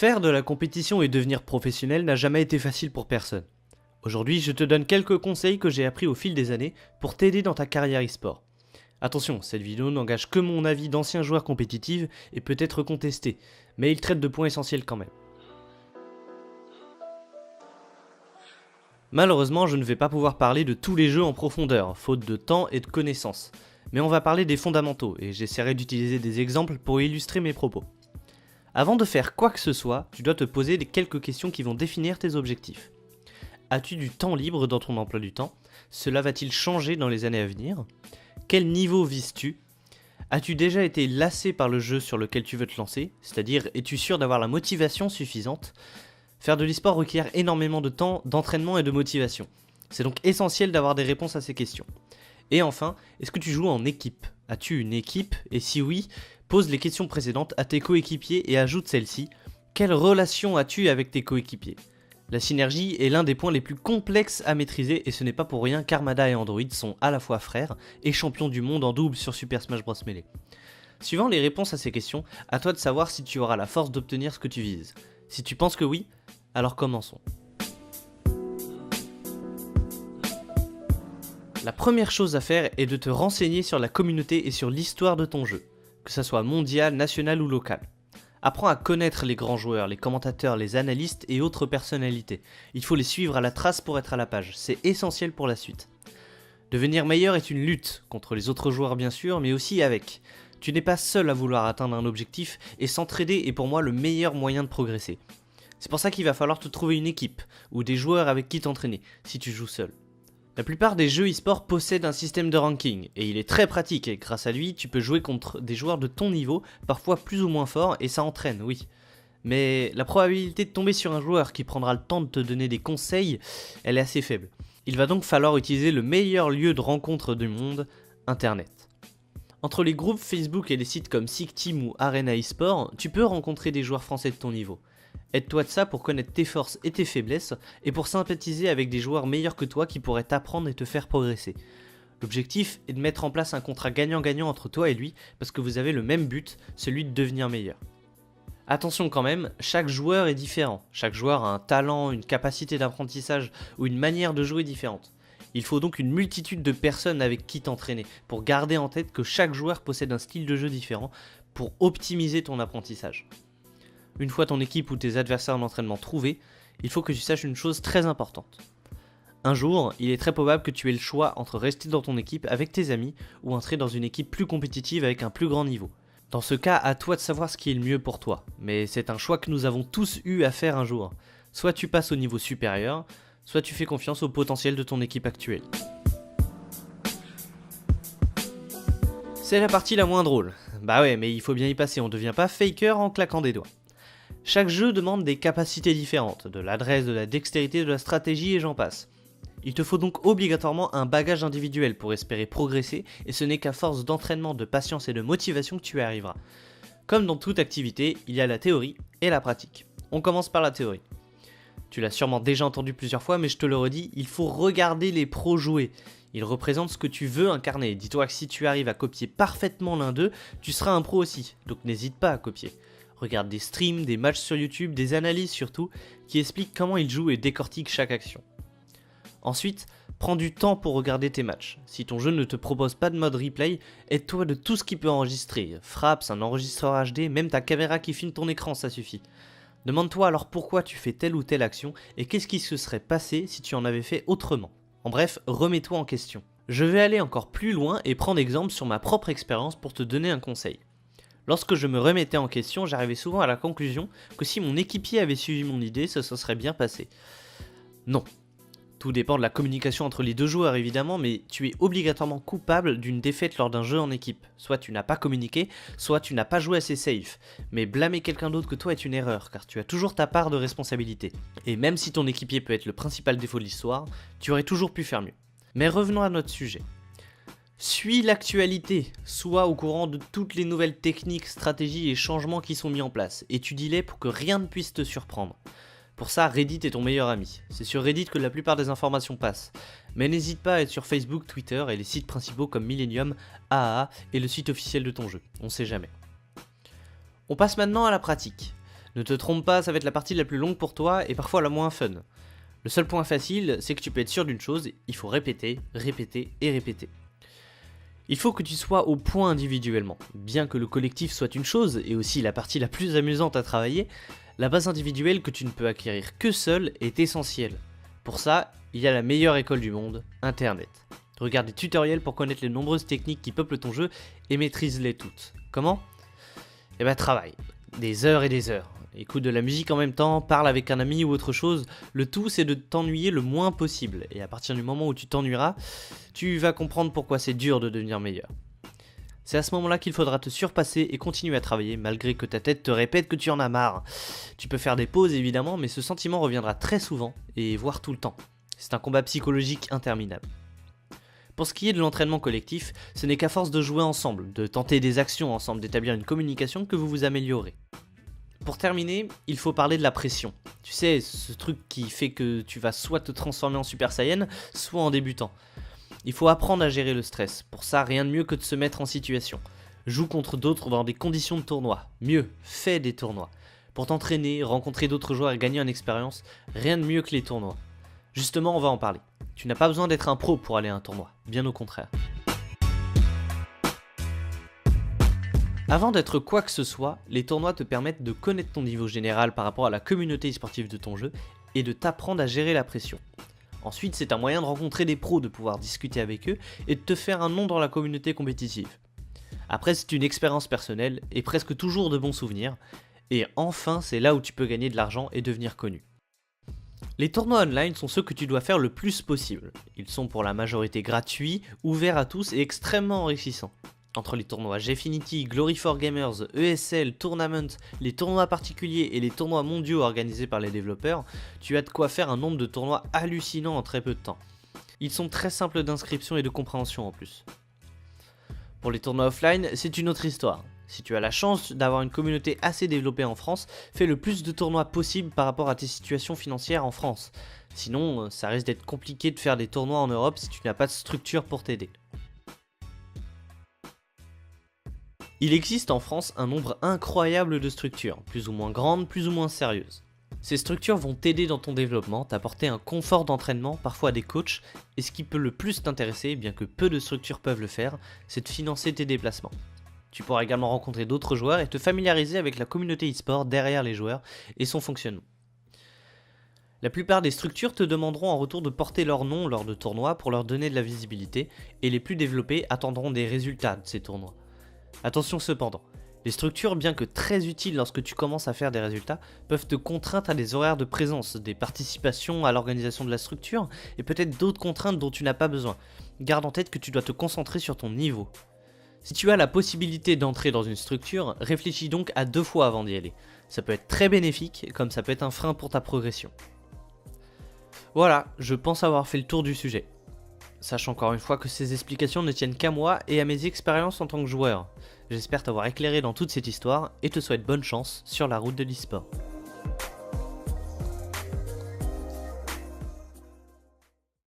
Faire de la compétition et devenir professionnel n'a jamais été facile pour personne. Aujourd'hui, je te donne quelques conseils que j'ai appris au fil des années pour t'aider dans ta carrière e-sport. Attention, cette vidéo n'engage que mon avis d'ancien joueur compétitif et peut être contesté, mais il traite de points essentiels quand même. Malheureusement, je ne vais pas pouvoir parler de tous les jeux en profondeur, faute de temps et de connaissances. Mais on va parler des fondamentaux, et j'essaierai d'utiliser des exemples pour illustrer mes propos. Avant de faire quoi que ce soit, tu dois te poser les quelques questions qui vont définir tes objectifs. As-tu du temps libre dans ton emploi du temps? Cela va-t-il changer dans les années à venir? Quel niveau vises-tu? As-tu déjà été lassé par le jeu sur lequel tu veux te lancer? C'est-à-dire, es-tu sûr d'avoir la motivation suffisante? Faire de l'e-sport requiert énormément de temps, d'entraînement et de motivation. C'est donc essentiel d'avoir des réponses à ces questions. Et enfin, est-ce que tu joues en équipe? As-tu une équipe? Et si oui, pose les questions précédentes à tes coéquipiers et ajoute celle-ci. Quelle relation as-tu avec tes coéquipiers? La synergie est l'un des points les plus complexes à maîtriser et ce n'est pas pour rien qu'Armada et Android sont à la fois frères et champions du monde en double sur Super Smash Bros Melee. Suivant les réponses à ces questions, à toi de savoir si tu auras la force d'obtenir ce que tu vises. Si tu penses que oui, alors commençons. La première chose à faire est de te renseigner sur la communauté et sur l'histoire de ton jeu, que ça soit mondial, national ou local. Apprends à connaître les grands joueurs, les commentateurs, les analystes et autres personnalités. Il faut les suivre à la trace pour être à la page, c'est essentiel pour la suite. Devenir meilleur est une lutte, contre les autres joueurs bien sûr, mais aussi avec. Tu n'es pas seul à vouloir atteindre un objectif et s'entraider est pour moi le meilleur moyen de progresser. C'est pour ça qu'il va falloir te trouver une équipe, ou des joueurs avec qui t'entraîner, si tu joues seul. La plupart des jeux e-sport possèdent un système de ranking, et il est très pratique, et grâce à lui, tu peux jouer contre des joueurs de ton niveau, parfois plus ou moins forts, et ça entraîne, oui. Mais la probabilité de tomber sur un joueur qui prendra le temps de te donner des conseils, elle est assez faible. Il va donc falloir utiliser le meilleur lieu de rencontre du monde, Internet. Entre les groupes Facebook et les sites comme SeekTeam ou Arena eSport, tu peux rencontrer des joueurs français de ton niveau. Aide-toi de ça pour connaître tes forces et tes faiblesses et pour sympathiser avec des joueurs meilleurs que toi qui pourraient t'apprendre et te faire progresser. L'objectif est de mettre en place un contrat gagnant-gagnant entre toi et lui parce que vous avez le même but, celui de devenir meilleur. Attention quand même, chaque joueur est différent. Chaque joueur a un talent, une capacité d'apprentissage ou une manière de jouer différente. Il faut donc une multitude de personnes avec qui t'entraîner pour garder en tête que chaque joueur possède un style de jeu différent pour optimiser ton apprentissage. Une fois ton équipe ou tes adversaires d'entraînement trouvés, il faut que tu saches une chose très importante. Un jour, il est très probable que tu aies le choix entre rester dans ton équipe avec tes amis ou entrer dans une équipe plus compétitive avec un plus grand niveau. Dans ce cas, à toi de savoir ce qui est le mieux pour toi, mais c'est un choix que nous avons tous eu à faire un jour. Soit tu passes au niveau supérieur, soit tu fais confiance au potentiel de ton équipe actuelle. C'est la partie la moins drôle. Bah ouais, mais il faut bien y passer, on ne devient pas faker en claquant des doigts. Chaque jeu demande des capacités différentes, de l'adresse, de la dextérité, de la stratégie et j'en passe. Il te faut donc obligatoirement un bagage individuel pour espérer progresser et ce n'est qu'à force d'entraînement, de patience et de motivation que tu y arriveras. Comme dans toute activité, il y a la théorie et la pratique. On commence par la théorie. Tu l'as sûrement déjà entendu plusieurs fois mais je te le redis, il faut regarder les pros jouer. Ils représentent ce que tu veux incarner. Dis-toi que si tu arrives à copier parfaitement l'un d'eux, tu seras un pro aussi, donc n'hésite pas à copier. Regarde des streams, des matchs sur YouTube, des analyses surtout, qui expliquent comment ils jouent et décortiquent chaque action. Ensuite, prends du temps pour regarder tes matchs. Si ton jeu ne te propose pas de mode replay, aide-toi de tout ce qui peut enregistrer. Fraps, un enregistreur HD, même ta caméra qui filme ton écran, ça suffit. Demande-toi alors pourquoi tu fais telle ou telle action et qu'est-ce qui se serait passé si tu en avais fait autrement. En bref, remets-toi en question. Je vais aller encore plus loin et prendre exemple sur ma propre expérience pour te donner un conseil. Lorsque je me remettais en question, j'arrivais souvent à la conclusion que si mon équipier avait suivi mon idée, ça se serait bien passé. Non. Tout dépend de la communication entre les deux joueurs évidemment, mais tu es obligatoirement coupable d'une défaite lors d'un jeu en équipe. Soit tu n'as pas communiqué, soit tu n'as pas joué assez safe. Mais blâmer quelqu'un d'autre que toi est une erreur, car tu as toujours ta part de responsabilité. Et même si ton équipier peut être le principal défaut de l'histoire, tu aurais toujours pu faire mieux. Mais revenons à notre sujet. Suis l'actualité, sois au courant de toutes les nouvelles techniques, stratégies et changements qui sont mis en place. Étudie-les pour que rien ne puisse te surprendre. Pour ça, Reddit est ton meilleur ami. C'est sur Reddit que la plupart des informations passent. Mais n'hésite pas à être sur Facebook, Twitter et les sites principaux comme Millennium, AAA et le site officiel de ton jeu. On sait jamais. On passe maintenant à la pratique. Ne te trompe pas, ça va être la partie la plus longue pour toi et parfois la moins fun. Le seul point facile, c'est que tu peux être sûr d'une chose, il faut répéter, répéter et répéter. Il faut que tu sois au point individuellement. Bien que le collectif soit une chose, et aussi la partie la plus amusante à travailler, la base individuelle que tu ne peux acquérir que seul est essentielle. Pour ça, il y a la meilleure école du monde, Internet. Regarde des tutoriels pour connaître les nombreuses techniques qui peuplent ton jeu et maîtrise-les toutes. Comment ? Eh ben travaille. Des heures et des heures. Écoute de la musique en même temps, parle avec un ami ou autre chose. Le tout, c'est de t'ennuyer le moins possible. Et à partir du moment où tu t'ennuieras, tu vas comprendre pourquoi c'est dur de devenir meilleur. C'est à ce moment-là qu'il faudra te surpasser et continuer à travailler, malgré que ta tête te répète que tu en as marre. Tu peux faire des pauses évidemment, mais ce sentiment reviendra très souvent, et voire tout le temps. C'est un combat psychologique interminable. Pour ce qui est de l'entraînement collectif, ce n'est qu'à force de jouer ensemble, de tenter des actions ensemble, d'établir une communication que vous vous améliorez. Pour terminer, il faut parler de la pression. Tu sais, ce truc qui fait que tu vas soit te transformer en Super Saiyan, soit en débutant. Il faut apprendre à gérer le stress. Pour ça, rien de mieux que de se mettre en situation. Joue contre d'autres dans des conditions de tournoi. Mieux, fais des tournois. Pour t'entraîner, rencontrer d'autres joueurs et gagner en expérience, rien de mieux que les tournois. Justement, on va en parler. Tu n'as pas besoin d'être un pro pour aller à un tournoi, bien au contraire. Avant d'être quoi que ce soit, les tournois te permettent de connaître ton niveau général par rapport à la communauté sportive de ton jeu et de t'apprendre à gérer la pression. Ensuite, c'est un moyen de rencontrer des pros, de pouvoir discuter avec eux et de te faire un nom dans la communauté compétitive. Après, c'est une expérience personnelle et presque toujours de bons souvenirs. Et enfin, c'est là où tu peux gagner de l'argent et devenir connu. Les tournois online sont ceux que tu dois faire le plus possible. Ils sont pour la majorité gratuits, ouverts à tous et extrêmement enrichissants. Entre les tournois Gfinity, Glory4Gamers, ESL, Tournament, les tournois particuliers et les tournois mondiaux organisés par les développeurs, tu as de quoi faire un nombre de tournois hallucinant en très peu de temps. Ils sont très simples d'inscription et de compréhension en plus. Pour les tournois offline, c'est une autre histoire. Si tu as la chance d'avoir une communauté assez développée en France, fais le plus de tournois possible par rapport à tes situations financières en France. Sinon, ça risque d'être compliqué de faire des tournois en Europe si tu n'as pas de structure pour t'aider. Il existe en France un nombre incroyable de structures, plus ou moins grandes, plus ou moins sérieuses. Ces structures vont t'aider dans ton développement, t'apporter un confort d'entraînement, parfois des coachs, et ce qui peut le plus t'intéresser, bien que peu de structures peuvent le faire, c'est de financer tes déplacements. Tu pourras également rencontrer d'autres joueurs et te familiariser avec la communauté e-sport derrière les joueurs et son fonctionnement. La plupart des structures te demanderont en retour de porter leur nom lors de tournois pour leur donner de la visibilité, et les plus développés attendront des résultats de ces tournois. Attention cependant, les structures, bien que très utiles lorsque tu commences à faire des résultats, peuvent te contraindre à des horaires de présence, des participations à l'organisation de la structure, et peut-être d'autres contraintes dont tu n'as pas besoin. Garde en tête que tu dois te concentrer sur ton niveau. Si tu as la possibilité d'entrer dans une structure, réfléchis donc à 2 fois avant d'y aller. Ça peut être très bénéfique, comme ça peut être un frein pour ta progression. Voilà, je pense avoir fait le tour du sujet. Sache encore une fois que ces explications ne tiennent qu'à moi et à mes expériences en tant que joueur. J'espère t'avoir éclairé dans toute cette histoire et te souhaite bonne chance sur la route de l'e-sport.